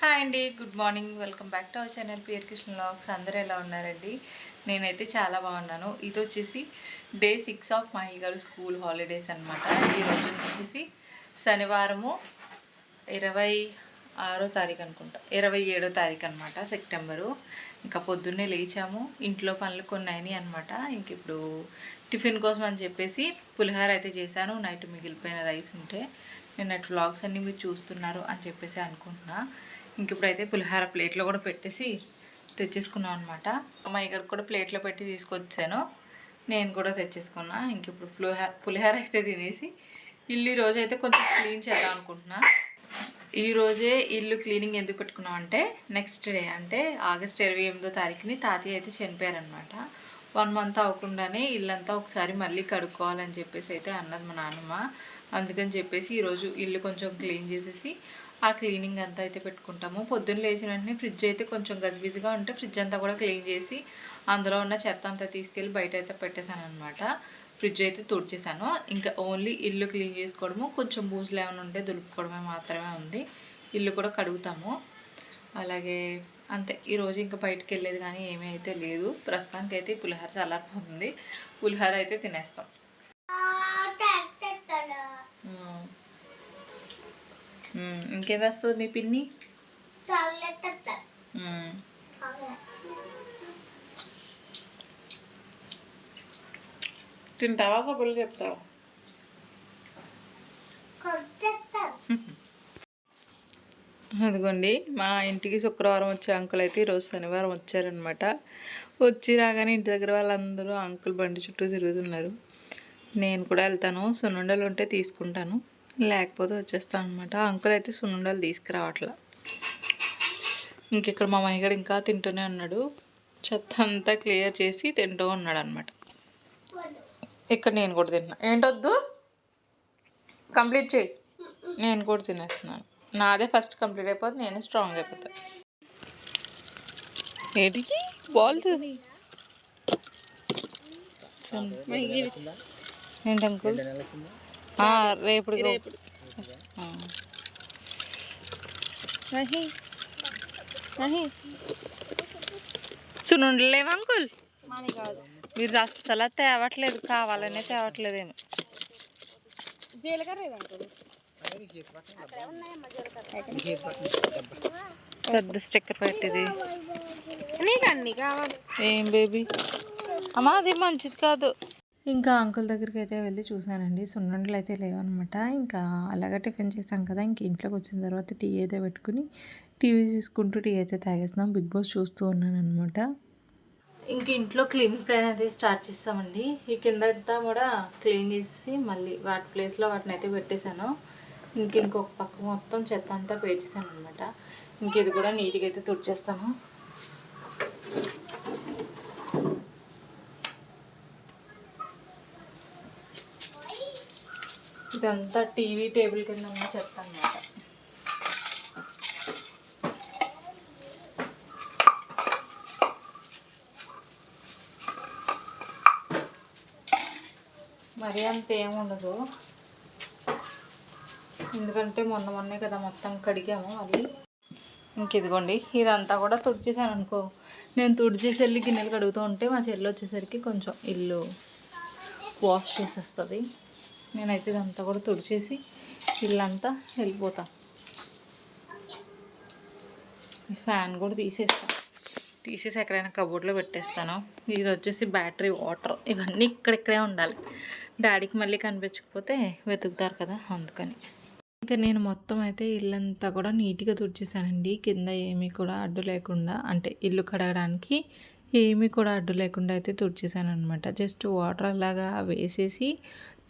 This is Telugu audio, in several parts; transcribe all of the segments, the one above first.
హాయ్ అండి, good morning. Welcome back to our channel PR Krishna vlogs. అందరూ ఎలా ఉన్నారండి? నేనైతే చాలా బాగున్నాను. ఇది వచ్చేసి డే 6 ఆఫ్ మహి గారు స్కూల్ హాలిడేస్ అనమాట. ఈరోజు వచ్చేసి శనివారము 26వ తారీఖు అనుకుంటా, 27వ తారీఖు అనమాట, సెప్టెంబరు. ఇంకా పొద్దున్నే లేచాము, ఇంట్లో పనులు కొన్ని అయినాయి అనమాట. ఇంక ఇప్పుడు టిఫిన్ కోసం అని చెప్పేసి పులిహోర అయితే చేశాను. నైట్ మిగిలిపోయిన రైస్ ఉంటే నిన్నటి వ్లాగ్స్ అన్నీ మీరు చూస్తున్నారు అని చెప్పేసి అనుకుంటున్నా. ఇంక ఇప్పుడైతే పులిహోర ప్లేట్లో కూడా పెట్టేసి తెచ్చేసుకున్నాం అనమాట. అమ్మాయి గారికి కూడా ప్లేట్లో పెట్టి తీసుకొచ్చాను, నేను కూడా తెచ్చేసుకున్నా. ఇంక ఇప్పుడు పులిహోర అయితే తినేసి ఇల్లు ఈరోజు అయితే కొంచెం క్లీన్ చేద్దాం అనుకుంటున్నా. ఈరోజే ఇల్లు క్లీనింగ్ ఎందుకు పెట్టుకున్నాం అంటే, నెక్స్ట్ డే అంటే ఆగస్ట్ 28వ తారీఖుని తాతయ్య అయితే చనిపోయారనమాట. 1 మంత్ అవ్వకుండానే ఇల్లంతా ఒకసారి మళ్ళీ కడుక్కోవాలని చెప్పేసి అయితే అన్నది మా నాన్నమ్మ. అందుకని చెప్పేసి ఈరోజు ఇల్లు కొంచెం క్లీన్ చేసేసి ఆ క్లీనింగ్ అంతా అయితే పెట్టుకుంటాము. పొద్దున్న లేచిన వెంటనే ఫ్రిడ్జ్ అయితే కొంచెం గజిబిజిగా ఉంటే ఫ్రిడ్జ్ అంతా కూడా క్లీన్ చేసి అందులో ఉన్న చెత్త అంతా తీసుకెళ్ళి బయట అయితే పెట్టేశాను అనమాట. ఫ్రిడ్జ్ అయితే తుడిచేసాను. ఇంకా ఓన్లీ ఇల్లు క్లీన్ చేసుకోవడము, కొంచెం బూజులు ఏమైనా ఉంటే దులుపుకోవడమే మాత్రమే ఉంది. ఇల్లు కూడా కడుగుతాము అలాగే, అంతే. ఈరోజు ఇంకా బయటకు వెళ్ళేది కానీ ఏమీ అయితే లేదు. ప్రస్తుతానికి అయితే పులిహోర చల్లారిపోతుంది, పులిహోర అయితే తినేస్తాం. ఇంకేం వస్తుంది మీ పిన్ని? తింటావా కబుర్లు చెప్తావా? అదిగోండి, మా ఇంటికి శుక్రవారం వచ్చే అంకుల్ అయితే ఈరోజు శనివారం వచ్చారనమాట. వచ్చి రాగానే ఇంటి దగ్గర వాళ్ళందరూ అంకుల్ బండి చుట్టూ తిరుగుతున్నారు. నేను కూడా వెళ్తాను, సున్నుండలు ఉంటే తీసుకుంటాను, లేకపోతే వచ్చేస్తాను అనమాట. అంకుల్ అయితే సున్నుండలు తీసుకురావట్లా. ఇక్కడ మా మహిగడు ఇంకా తింటూనే ఉన్నాడు. చెత్త అంతా క్లియర్ చేసి తింటూ ఉన్నాడు అనమాట. ఇక్కడ నేను కూడా తింటున్నా. ఏంటొద్దు, కంప్లీట్ చేయి. నేను కూడా తినేస్తున్నాను. నాదే ఫస్ట్ కంప్లీట్ అయిపోతే నేను స్ట్రాంగ్ అయిపోతాను. ఏంటికి బాల్స్ ఏంటి అంకుల్? రేపు సున్నుండలు లేవు అంకుల్? మీరు అస్సలు తేవట్లేదు, కావాలనే తేవట్లేదేమో. జీలకర్ర పెద్ద స్టిక్కర్ పెట్టింది. ఏం బేబీ అమ్మా, అది మంచిది కాదు. ఇంకా అంకుల్ దగ్గరికి అయితే వెళ్ళి చూసానండి, సున్నుండలు అయితే లేవన్నమాట. ఇంకా అలాగే టిఫిన్ చేసాం కదా, ఇంక ఇంట్లోకి వచ్చిన తర్వాత టీ అయితే పెట్టుకుని టీవీ చూసుకుంటూ టీ అయితే తాగేస్తున్నాం. బిగ్ బాస్ చూస్తూ ఉన్నాను అనమాట. ఇంక ఇంట్లో క్లీనింగ్ ప్లాన్ అయితే స్టార్ట్ చేస్తామండి. ఈ కిందంతా కూడా క్లీన్ చేసేసి మళ్ళీ వాటి ప్లేస్లో వాటిని అయితే పెట్టేశాను. ఇంకొక పక్క మొత్తం చెత్త అంతా పేర్చేసాను అనమాట. ఇది కూడా నీట్గా అయితే తుడిచేస్తాను. ఇదంతా టీవీ టేబుల్ కింద ఉన్న చెత్త అనమాట. మరీ అంత ఏముండదు, ఎందుకంటే మొన్నే కదా మొత్తం కడిగాము మళ్ళీ. ఇదిగోండి, ఇదంతా కూడా తుడిచేసాను అనుకో. నేను తుడిచేసి వెళ్ళి గిన్నెలు కడుగుతూ ఉంటే మా చెల్లి వచ్చేసరికి కొంచెం ఇల్లు వాష్ చేసేస్తుంది. నేనైతే ఇదంతా కూడా తుడిచేసి ఇల్లంతా వెళ్ళిపోతాను. ఫ్యాన్ కూడా తీసేసి ఎక్కడైనా కబోర్డ్లో పెట్టేస్తాను. ఇది వచ్చేసి బ్యాటరీ, వాటర్, ఇవన్నీ ఇక్కడిక్కడే ఉండాలి. డాడీకి మళ్ళీ కనిపించకపోతే వెతుకుతారు కదా, అందుకని. ఇంకా నేను మొత్తం అయితే ఇల్లంతా కూడా నీట్గా తుడిచేసానండి. కింద ఏమీ కూడా అడ్డు లేకుండా, అంటే ఇల్లు కడగడానికి ఏమీ కూడా అడ్డు లేకుండా అయితే తుడిచేసాను అనమాట. జస్ట్ వాటర్ అలాగా వేసేసి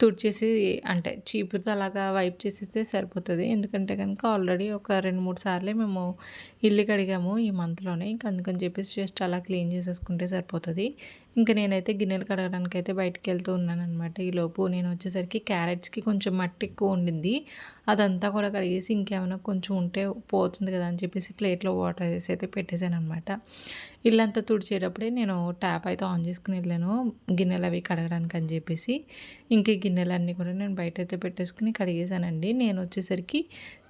తుడిచేసి, అంటే చీపురుతో అలాగా వైప్ చేసేస్తే సరిపోతుంది. ఎందుకంటే కనుక ఆల్రెడీ ఒక 2-3 సార్లే మేము ఇల్లు కడిగాము ఈ మంత్లోనే. అందుకని చెప్పేసి జస్ట్ అలా క్లీన్ చేసేసుకుంటే సరిపోతుంది. నేనైతే గిన్నెలు కడగడానికి అయితే బయటికి వెళ్తూ ఉన్నాను అనమాట. ఈలోపు నేను వచ్చేసరికి క్యారెట్స్కి కొంచెం మట్టి ఎక్కువ ఉండింది, అదంతా కూడా కడిగేసి ఇంకేమైనా కొంచెం ఉంటే పోతుంది కదా అని చెప్పేసి ప్లేట్లో వాటర్ వేసి అయితే పెట్టేశాను అనమాట. ఇల్లంతా తుడిచేటప్పుడే నేను ట్యాప్ అయితే ఆన్ చేసుకుని వెళ్ళాను గిన్నెలు అవి కడగడానికి అని చెప్పేసి. గిన్నెలన్నీ కూడా నేను బయట అయితే పెట్టేసుకుని కడిగేశానండి. నేను వచ్చేసరికి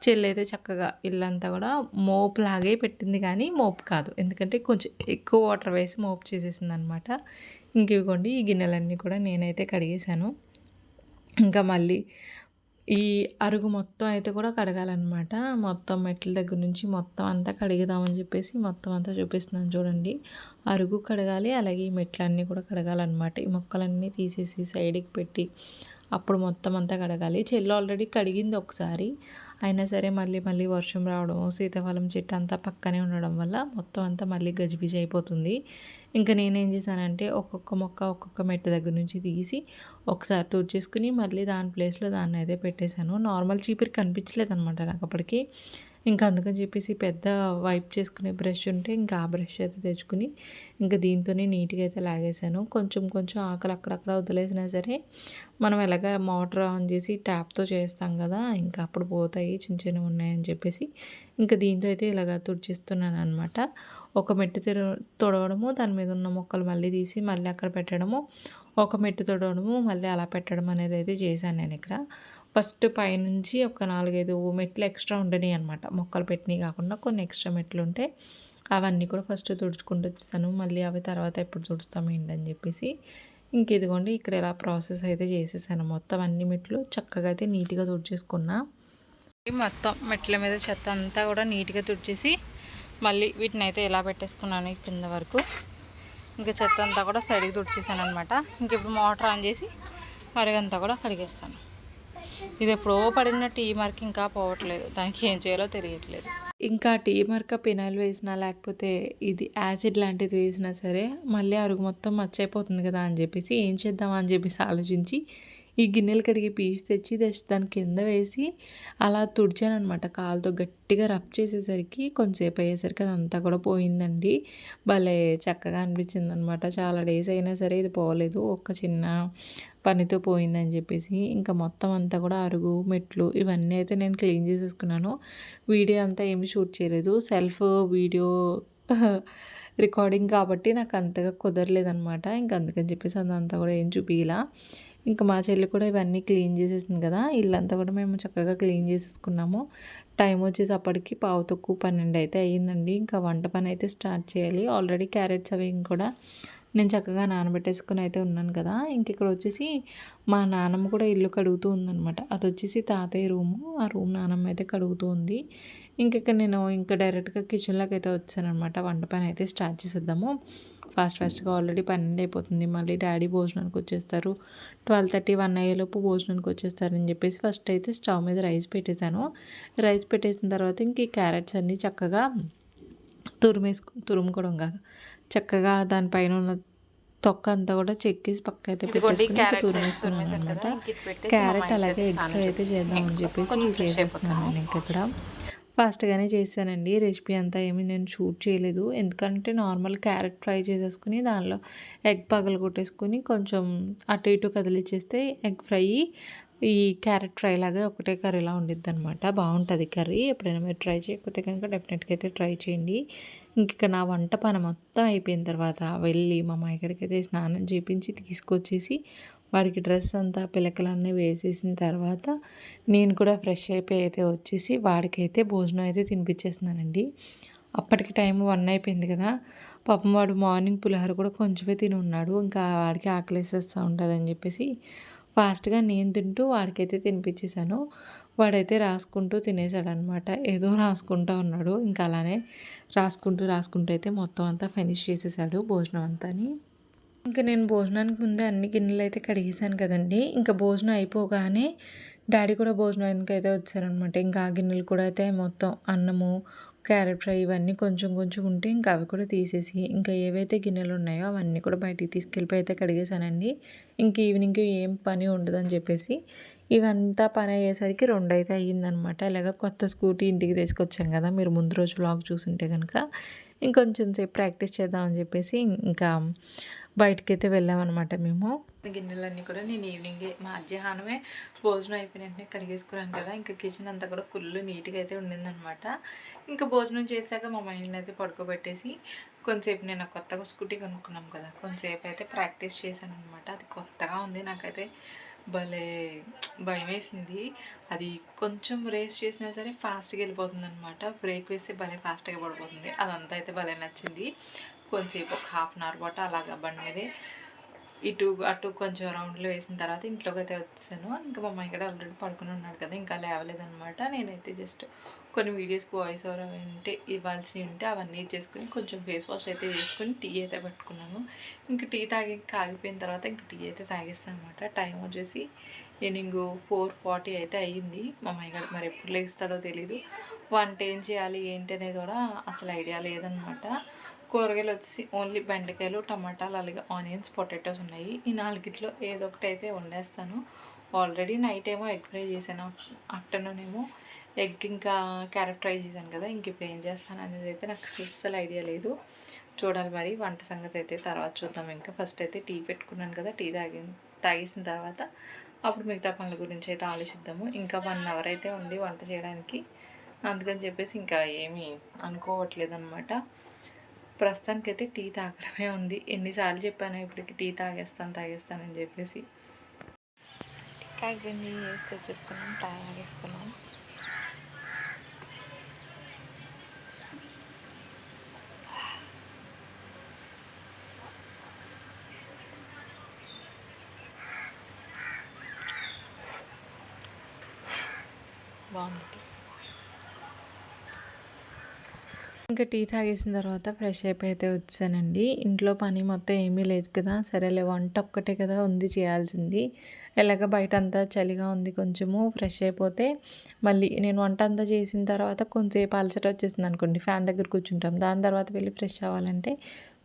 చెల్లైతే చక్కగా ఇల్లంతా కూడా మోపులాగే పెట్టింది కానీ మోపు కాదు. ఎందుకంటే కొంచెం ఎక్కువ వాటర్ వేసి మోపు చేసేసిందనమాట. ఇంకివ్వండి ఈ గిన్నెలన్నీ కూడా నేనైతే కడిగేశాను. ఇంకా మళ్ళీ ఈ అరుగు మొత్తం అయితే కూడా కడగాలన్నమాట. మొత్తం మెట్ల దగ్గర నుంచి మొత్తం అంతా కడిగిదామని చెప్పేసి మొత్తం అంతా చూపిస్తున్నాను చూడండి. అరుగు కడగాలి, అలాగే ఈ మెట్లన్నీ కూడా కడగాలన్నమాట. ఈ మొక్కలన్నీ తీసేసి సైడ్కి పెట్టి అప్పుడు మొత్తం అంతా కడగాలి. చెల్లి ఆల్రెడీ కడిగింది ఒకసారి, అయినా సరే మళ్ళీ మళ్ళీ వర్షం రావడం, సీతాఫలం చెట్టు అంతా పక్కనే ఉండడం వల్ల మొత్తం అంతా మళ్ళీ గజిబిజి అయిపోతుంది. ఇంకా నేనేం చేశానంటే ఒక్కొక్క మొక్క ఒక్కొక్క మెట్టు దగ్గర నుంచి తీసి ఒకసారి తుడిచేసుకుని మళ్ళీ దాని ప్లేస్లో దాన్ని అయితే పెట్టేశాను. నార్మల్ చీపిరి కనిపించలేదు అనమాట నాకు అప్పటికి. ఇంకా అందుకని చెప్పేసి పెద్ద వైప్ చేసుకునే బ్రష్ ఉంటే ఇంకా ఆ బ్రష్ అయితే తెచ్చుకుని ఇంకా దీంతోనే నీట్గా అయితే లాగేశాను. కొంచెం కొంచెం ఆకలి అక్కడక్కడ వదిలేసినా సరే మనం ఎలాగ మోటార్ ఆన్ చేసి ట్యాప్తో చేస్తాం కదా, ఇంకా అప్పుడు పోతాయి చిన్న చిన్నవి ఉన్నాయని చెప్పేసి ఇంకా దీంతో అయితే ఇలాగ తుడిచిస్తున్నాను అనమాట. ఒక మెట్టు తొడవడము, దాని మీద ఉన్న మొక్కలు మళ్ళీ తీసి మళ్ళీ అక్కడ పెట్టడము, ఒక మెట్టు తొడవడము మళ్ళీ అలా పెట్టడం అనేది అయితే చేశాను నేను ఇక్కడ. ఫస్ట్ పైనుంచి ఒక 4-5 మెట్లు ఎక్స్ట్రా ఉండని అనమాట. మొక్కలు పెట్టినవి కాకుండా కొన్ని ఎక్స్ట్రా మెట్లు ఉంటే అవన్నీ కూడా ఫస్ట్ తుడుచుకుంటూ వచ్చేసాను. మళ్ళీ అవి తర్వాత ఎప్పుడు తుడుస్తాం ఏంటని చెప్పేసి ఇంక ఇదిగోండి ఇక్కడ ఇలా ప్రాసెస్ అయితే చేసేసాను. మొత్తం అన్ని మెట్లు చక్కగా అయితే నీట్గా తుడిచేసుకున్నా. మొత్తం మెట్ల మీద చెత్త అంతా కూడా నీట్గా తుడిచేసి మళ్ళీ వీటిని అయితే ఎలా పెట్టేసుకున్నాను కింద వరకు. ఇంకా చెత్త అంతా కూడా సైడ్కి తుడిచేసాను అనమాట. ఇంక ఇప్పుడు మోటార్ ఆన్ చేసి అరగంతా కూడా కడిగేస్తాను. ఇది ఎప్పుడో పడిన టీ మార్క్ ఇంకా పోవట్లేదు, దానికి ఏం చేయాలో తెలియట్లేదు. ఇంకా టీ మార్క్ పినాయిల్ వేసినా లేకపోతే ఇది యాసిడ్ లాంటిది వేసినా సరే మళ్ళీ అరుగు మొత్తం మచ్చైపోతుంది కదా అని చెప్పేసి ఏం చేద్దామా అని చెప్పేసి ఆలోచించి ఈ గిన్నెలు కడిగి పీస్ తెచ్చి దాని కింద వేసి అలా తుడిచాను అనమాట. కాలుతో గట్టిగా రబ్ చేసేసరికి కొంచెంసేపు అయ్యేసరికి అదంతా కూడా పోయిందండి. భలే చక్కగా అనిపించింది అనమాట. చాలా డేస్ అయినా సరే ఇది పోలేదు, ఒక చిన్న పనితో పోయిందని చెప్పేసి ఇంకా మొత్తం అంతా కూడా అరుగు మెట్లు ఇవన్నీ అయితే నేను క్లీన్ చేసేసుకున్నాను. వీడియో అంతా ఏమి షూట్ చేయలేదు, సెల్ఫ్ వీడియో రికార్డింగ్ కాబట్టి నాకు అంతగా కుదరలేదనమాట. ఇంక అందుకని చెప్పేసి అదంతా కూడా ఏం చూపిలా. ఇంకా మా చెల్లి కూడా ఇవన్నీ క్లీన్ చేసేసింది కదా, ఇల్లంతా కూడా మేము చక్కగా క్లీన్ చేసేసుకున్నాము. టైం వచ్చేసి అప్పటికి 11:12 అయితే అయ్యిందండి. ఇంకా వంట పని అయితే స్టార్ట్ చేయాలి. ఆల్రెడీ క్యారెట్స్ అవి కూడా నేను చక్కగా నానబెట్టేసుకుని అయితే ఉన్నాను కదా. ఇంక ఇక్కడ వచ్చేసి మా నాన్నమ్మ కూడా ఇల్లు కడుగుతూ ఉందనమాట. అది వచ్చేసి తాతయ్య రూము, ఆ రూమ్ నానమ్మ అయితే కడుగుతూ ఉంది. ఇంక ఇక్కడ నేను ఇంకా డైరెక్ట్గా కిచెన్లోకి అయితే వచ్చానమాట. వంట పని అయితే స్టార్ట్ చేసేద్దాము ఫాస్ట్గా. ఆల్రెడీ 12 అయిపోతుంది. మళ్ళీ డాడీ భోజనానికి వచ్చేస్తారు, 12:30 1 అయ్యేలోపు భోజనానికి వచ్చేస్తారని చెప్పేసి ఫస్ట్ అయితే స్టవ్ మీద రైస్ పెట్టేశాను. రైస్ పెట్టేసిన తర్వాత ఇంక ఈ క్యారెట్స్ అన్నీ చక్కగా తురుముకోవడం కాదు, చక్కగా దానిపైన ఉన్న తొక్క అంతా కూడా చెక్కేసి పక్క అయితే పెట్టేసుకుని తురిమేసుకున్నాను అనమాట. క్యారెట్ అలాగే ఎగ్ ఫ్రై అయితే చేద్దామని చెప్పేసి చేసేస్తున్నాను నేను ఇక్కడ. ఫాస్ట్గానే చేశానండి. రెసిపీ అంతా ఏమీ నేను షూట్ చేయలేదు, ఎందుకంటే నార్మల్ క్యారెట్ ఫ్రై చేసేసుకుని దానిలో ఎగ్ పగలు కొట్టేసుకుని కొంచెం అటు ఇటు కదిలిచ్చేస్తే ఎగ్ ఫ్రై ఈ క్యారెట్ ఫ్రై లాగా ఒకటే కర్రీలా ఉండిద్ది అనమాట. బాగుంటుంది కర్రీ. ఎప్పుడైనా మీరు ట్రై చేయకపోతే కనుక డెఫినెట్గా అయితే ట్రై చేయండి. ఇంక నా వంట పని మొత్తం అయిపోయిన తర్వాత వెళ్ళి మా మామయ్యగారికి అయితే స్నానం చేయించి తీసుకొచ్చేసి వాడికి డ్రెస్ అంతా పిలకలన్నీ వేసేసిన తర్వాత నేను కూడా ఫ్రెష్ అయిపోయి అయితే వచ్చేసి వాడికైతే భోజనం అయితే తినిపించేస్తున్నానండి. అప్పటికి టైం 1 అయిపోయింది కదా. పాపం వాడు మార్నింగ్ పులిహోర కూడా కొంచెమే తిని ఉన్నాడు. ఇంకా వాడికి ఆకలేసేస్తూ ఉంటుందని చెప్పేసి ఫాస్ట్గా నేను తింటూ వాడికైతే తినిపించేశాను. వాడైతే రాసుకుంటూ తినేసాడనమాట. ఏదో రాసుకుంటూ ఉన్నాడు. ఇంకా అలానే రాసుకుంటూ అయితే మొత్తం అంతా ఫినిష్ చేసేసాడు భోజనం అంతాని. ఇంకా నేను భోజనానికి ముందే అన్ని గిన్నెలు అయితే కడిగేసాను కదండి. ఇంకా భోజనం అయిపోగానే డాడీ కూడా భోజనానికి అయితే వచ్చారనమాట. ఇంకా ఆ గిన్నెలు కూడా అయితే మొత్తం అన్నము, క్యారెట్ ఫ్రై ఇవన్నీ కొంచెం కొంచెం ఉంటే ఇంకా అవి కూడా తీసేసి ఇంకా ఏవైతే గిన్నెలు ఉన్నాయో అవన్నీ కూడా బయటికి తీసుకెళ్ళిపోయి అయితే కడిగేసానండి. ఇంక ఈవినింగ్ ఏం పని ఉండదని చెప్పేసి ఇవంతా పని అయ్యేసరికి 2 అయితే అయ్యిందనమాట. ఇలాగ కొత్త స్కూటీ ఇంటికి తీసుకొచ్చాం కదా, మీరు ముందు రోజు వ్లాగ్ చూసుంటే కనుక ఇంకొంచెం సేపు ప్రాక్టీస్ చేద్దామని చెప్పేసి ఇంకా బయటకైతే వెళ్ళామన్నమాట మేము. గిన్నెలన్నీ కూడా నేను ఈవినింగే మధ్యాహ్నమే భోజనం అయిపోయిన వెంటనే కడిగేసుకున్నాను కదా. ఇంకా కిచెన్ అంతా కూడా ఫుల్ నీట్గా అయితే ఉండిందనమాట. ఇంకా భోజనం చేశాక మా మైండ్ని అయితే పడుకోబెట్టేసి కొంతసేపు నేను కొత్తగా స్కూటీ కొనుక్కున్నాం కదా, కొంతసేపు అయితే ప్రాక్టీస్ చేశాను అనమాట. అది కొత్తగా ఉంది నాకైతే, భలే భయమేసింది. అది కొంచెం రేస్ చేసినా సరే ఫాస్ట్‌గా వెళ్ళిపోతుందనమాట. బ్రేక్ వేస్తే భలే ఫాస్ట్‌గా పడిపోతుంది. అదంతా అయితే భలే నచ్చింది. కొంచెంసేపు ఒక హాఫ్ అన్ అవర్ పాటు అలాగా బండి మీదే ఇటు అటు కొంచెం రౌండ్‌లో వేసిన తర్వాత ఇంట్లోకైతే వచ్చేసాను. ఇంకా మా అమ్మాయి కూడా ఆల్రెడీ పడుకొని ఉన్నాడు కదా! ఇంకా లేవలేదనమాట. నేనైతే జస్ట్ కొన్ని వీడియోస్‌కి వాయిస్ ఓవర్ అవి ఉంటే ఇవ్వాల్సినవి ఉంటే అవన్నీ ఇచ్చేసుకొని కొంచెం ఫేస్ వాష్ అయితే చేసుకొని టీ అయితే పెట్టుకున్నాను. ఇంక టీ కాగిపోయిన తర్వాత ఇంక టీ అయితే తాగేస్తాను అనమాట. టైం వచ్చేసి ఈవినింగ్ 4:40 అయితే అయ్యింది. మా అమ్మాయి గారు మరి ఎప్పుడు లేస్తాడో తెలీదు. వంట ఏం చేయాలి ఏంటి అనేది కూడా అసలు ఐడియా లేదనమాట. కూరగాయలు వచ్చేసి ఓన్లీ బెండకాయలు, టమాటాలు, అలాగే ఆనియన్స్, పొటాటోస్ ఉన్నాయి. ఈ నాలుగిట్లో ఏదో ఒకటి అయితే వండేస్తాను. ఆల్రెడీ నైట్ ఏమో ఎగ్ ఫ్రై చేశాను. ఆఫ్టర్నూన్ ఏమో ఎగ్ ఇంకా క్యారెట్ ఫ్రై చేశాను కదా! ఇంక ఇప్పుడు ఏం చేస్తాను అనేది అయితే నాకు అస్సలు ఐడియా లేదు. చూడాలి మరి వంట సంగతి అయితే తర్వాత చూద్దాం. ఇంకా ఫస్ట్ అయితే టీ పెట్టుకున్నాను కదా! టీ తాగేసిన తర్వాత అప్పుడు మిగతా పనుల గురించి అయితే ఆలోచిద్దాము. ఇంకా 1 అవర్ అయితే ఉంది వంట చేయడానికి. అందుకని చెప్పేసి ఇంకా ఏమీ అనుకోవట్లేదనమాట. ప్రస్తుతానికైతే టీ తాగడమే ఉంది. ఎన్నిసార్లు చెప్పానో ఇప్పటికి టీ తాగేస్తానని చెప్పేసి. కాగిపోయింది వేసి తెచ్చేసుకున్నాం, తాగేస్తున్నాం. బాగుంది. ఇంకా టీ తాగేసిన తర్వాత ఫ్రెష్ అయిపోయి అయితే వచ్చానండి. ఇంట్లో పని మొత్తం ఏమీ లేదు కదా! సరేలే వంట ఒక్కటే కదా ఉంది చేయాల్సింది. ఎలాగ బయట అంతా చలిగా ఉంది కొంచెము ఫ్రెష్ అయిపోతే మళ్ళీ నేను వంట అంతా చేసిన తర్వాత కొంచెంసేపు అలసట వచ్చేసిందనుకోండి ఫ్యాన్ దగ్గర కూర్చుంటాం. దాని తర్వాత వెళ్ళి ఫ్రెష్ అవ్వాలంటే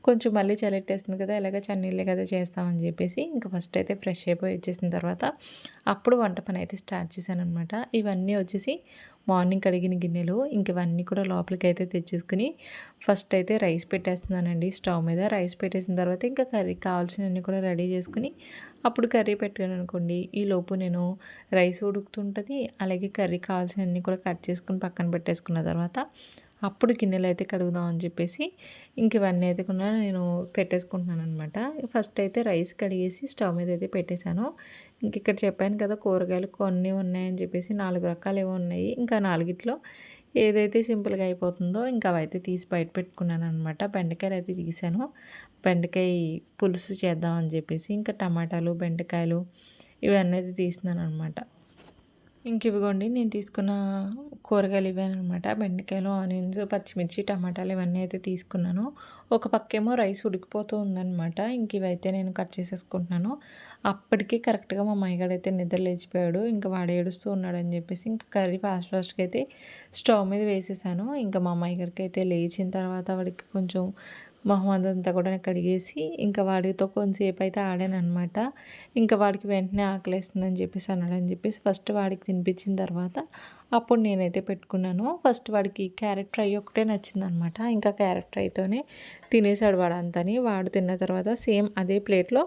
కొంచెం మళ్ళీ చలెట్టేస్తుంది కదా! ఎలాగ చన్నీళ్ళే కదా చేస్తామని చెప్పేసి ఇంకా ఫస్ట్ అయితే ఫ్రెష్ అయిపోయి వచ్చేసిన తర్వాత అప్పుడు వంట పని అయితే స్టార్ట్ చేశాననమాట. ఇవన్నీ వచ్చేసి మార్నింగ్ కడిగిన గిన్నెలు ఇంక ఇవన్నీ కూడా లోపలికి అయితే తెచ్చేసుకుని ఫస్ట్ అయితే రైస్ పెట్టేస్తున్నానండి స్టవ్ మీద. రైస్ పెట్టేసిన తర్వాత ఇంకా కర్రీకి కావాల్సినవన్నీ కూడా రెడీ చేసుకుని అప్పుడు కర్రీ పెట్టాను అనుకోండి. ఈలోపు నేను రైస్ ఉడుకుతుంటుంది, అలాగే కర్రీకి కావాల్సినవన్నీ కూడా కట్ చేసుకుని పక్కన పెట్టేసుకున్న తర్వాత అప్పుడు గిన్నెలు అయితే కడుగుదాం అని చెప్పేసి ఇంక ఇవన్నీ అయితే కూడా నేను పెట్టేసుకుంటున్నాను అనమాట. ఫస్ట్ అయితే రైస్ కడిగేసి స్టవ్ మీద అయితే పెట్టేశాను. ఇంక ఇక్కడ చెప్పాను కదా కూరగాయలు కొన్ని ఉన్నాయని చెప్పేసి 4 రకాలు ఏవో ఉన్నాయి. ఇంకా నాలుగిట్లో ఏదైతే సింపుల్గా అయిపోతుందో ఇంకా అవైతే తీసి బయట పెట్టుకున్నాను అనమాట. బెండకాయలు అయితే తీసాను. బెండకాయ పులుసు చేద్దామని చెప్పేసి ఇంకా టమాటాలు, బెండకాయలు ఇవన్నీ అయితే తీస్తున్నాను అనమాట. ఇంక ఇవిగోండి నేను తీసుకున్న కూరగాయలు ఇవేనమాట. బెండకాయలు, ఆనియన్స్, పచ్చిమిర్చి, టమాటాలు ఇవన్నీ అయితే తీసుకున్నాను. ఒక పక్కేమో రైస్ ఉడికిపోతూ ఉందనమాట. ఇంక ఇవైతే నేను కట్ చేసేసుకుంటున్నాను. అప్పటికి కరెక్ట్‌గా మా మయ్యగాడైతే నిద్ర లేచిపోయాడు. ఇంక వాడు ఏడుస్తూ ఉన్నాడని చెప్పేసి ఇంక కర్రీ ఫాస్ట్‌గా అయితే స్టవ్ మీద వేసేసాను. ఇంకా మా మయ్యగారికి అయితే లేచిన తర్వాత వాడికి కొంచెం మొహం అదంతా కూడా కడిగేసి ఇంకా వాడితో కొంచెంసేపు అయితే ఆడాననమాట. ఇంకా వాడికి వెంటనే ఆకలేస్తుందని చెప్పేసి అన్నాడని చెప్పేసి ఫస్ట్ వాడికి తినిపించిన తర్వాత అప్పుడు నేనైతే పెట్టుకున్నాను. ఫస్ట్ వాడికి క్యారెట్ ఫ్రై ఒకటే నచ్చిందనమాట. ఇంకా క్యారెట్ ఫ్రైతోనే తినేసాడు వాడంతని. వాడు తిన్న తర్వాత సేమ్ అదే ప్లేట్లో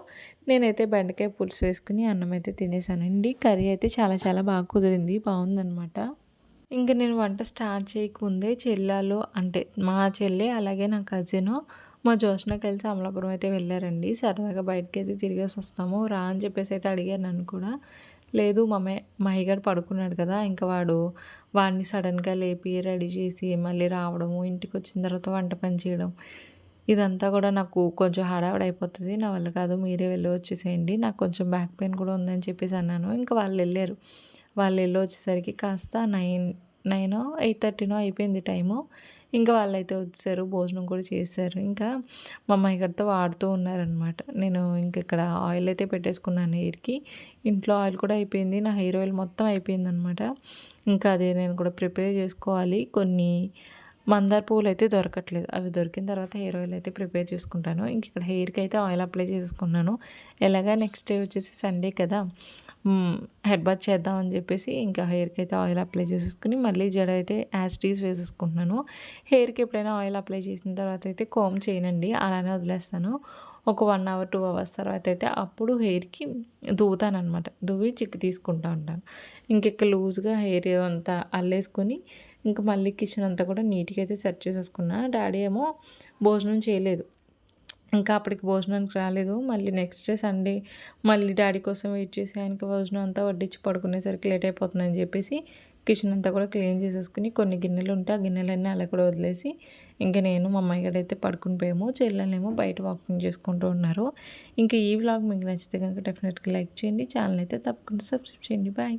నేనైతే బెండకాయ పులుసు వేసుకుని అన్నం అయితే తినేసానండి. కర్రీ అయితే చాలా చాలా బాగా కుదిరింది. బాగుందనమాట. ఇంక నేను వంట స్టార్ట్ చేయకముందే చెల్లాలు అంటే మా చెల్లి అలాగే నా కజిను మా జోష్న కలిసి అమలాపురం అయితే వెళ్ళారండి. సరదాగా బయటకైతే తిరిగేసి వస్తాము రా అని చెప్పేసి అయితే అడిగారు నన్ను కూడా. లేదు మా అయ్యగారు పడుకున్నాడు కదా! ఇంకా వాడిని సడన్‌గా లేపి రెడీ చేసి మళ్ళీ రావడము, ఇంటికి వచ్చిన తర్వాత వంట పని చేయడం ఇదంతా కూడా నాకు కొంచెం హడావిడి అయిపోతది. నా వల్ల కాదు మీరే వెళ్ళి వచ్చేసేయండి. నాకు కొంచెం బ్యాక్ పెయిన్ కూడా ఉందని చెప్పేసి అన్నాను. ఇంకా వాళ్ళెళ్ళారు. వాళ్ళెళ్ళి వచ్చేసరికి కాస్త 8:30నో అయిపోయింది టైము. ఇంకా వాళ్ళైతే వచ్చేసారు. భోజనం కూడా చేశారు. ఇంకా మా అమ్మాయి గారితో వాడుతూ ఉన్నారనమాట. నేను ఇంక ఇక్కడ ఆయిల్ అయితే పెట్టేసుకున్నాను హెయిర్‌కి. ఇంట్లో ఆయిల్ కూడా అయిపోయింది. నా హెయిర్ ఆయిల్ మొత్తం అయిపోయిందనమాట. ఇంకా అదే నేను కూడా ప్రిపేర్ చేసుకోవాలి. కొన్ని మందార పువ్వులు అయితే దొరకట్లేదు. అవి దొరికిన తర్వాత హెయిర్ ఆయిల్ అయితే ప్రిపేర్ చేసుకుంటాను. ఇంక ఇక్కడ హెయిర్‌కి అయితే ఆయిల్ అప్లై చేసుకున్నాను. ఎలాగా నెక్స్ట్ డే వచ్చేసి సండే కదా! హెడ్ బాత్ చేద్దామని చెప్పేసి ఇంకా హెయిర్‌కి అయితే ఆయిల్ అప్లై చేసేసుకొని మళ్ళీ జడ అయితే యాజ్ ఇట్ ఈజ్ వేసేసుకుంటున్నాను. హెయిర్‌కి ఎప్పుడైనా ఆయిల్ అప్లై చేసిన తర్వాత అయితే కోంబ్ చేయనండి. అలానే వదిలేస్తాను. ఒక 1 అవర్, 2 అవర్స్ తర్వాత అయితే అప్పుడు హెయిర్‌కి దువ్వుతాననమాట. దువ్వి చిక్కు తీసుకుంటా ఉంటాను. ఇంక లూజ్‌గా హెయిర్ అంతా అల్లేసుకొని ఇంక మళ్ళీ కిచెన్ అంతా కూడా నీట్‌గా అయితే సెట్ చేసేసుకున్నా. డాడీ ఏమో భోజనం చేయలేదు. ఇంకా అప్పటికి భోజనానికి రాలేదు. మళ్ళీ నెక్స్ట్ డే సండే మళ్ళీ డ్యాడీ కోసం వెయిట్ చేసి ఆయనకి భోజనం అంతా వడ్డించి పడుకునేసరికి లేట్ అయిపోతుందని చెప్పేసి కిచెన్ అంతా కూడా క్లీన్ చేసేసుకుని కొన్ని గిన్నెలు ఉంటే ఆ గిన్నెలన్నీ అలా కూడా వదిలేసి ఇంకా నేను మా అమ్మాయి గడ అయితే పడుకుని పోయాము. చెల్లెలేమో బయట వాకింగ్ చేసుకుంటూ ఉన్నారు. ఇంకా ఈ వ్లాగ్ మీకు నచ్చితే కనుక డెఫినెట్గా లైక్ చేయండి. ఛానల్ అయితే తప్పకుండా సబ్స్క్రైబ్ చేయండి. బాయ్.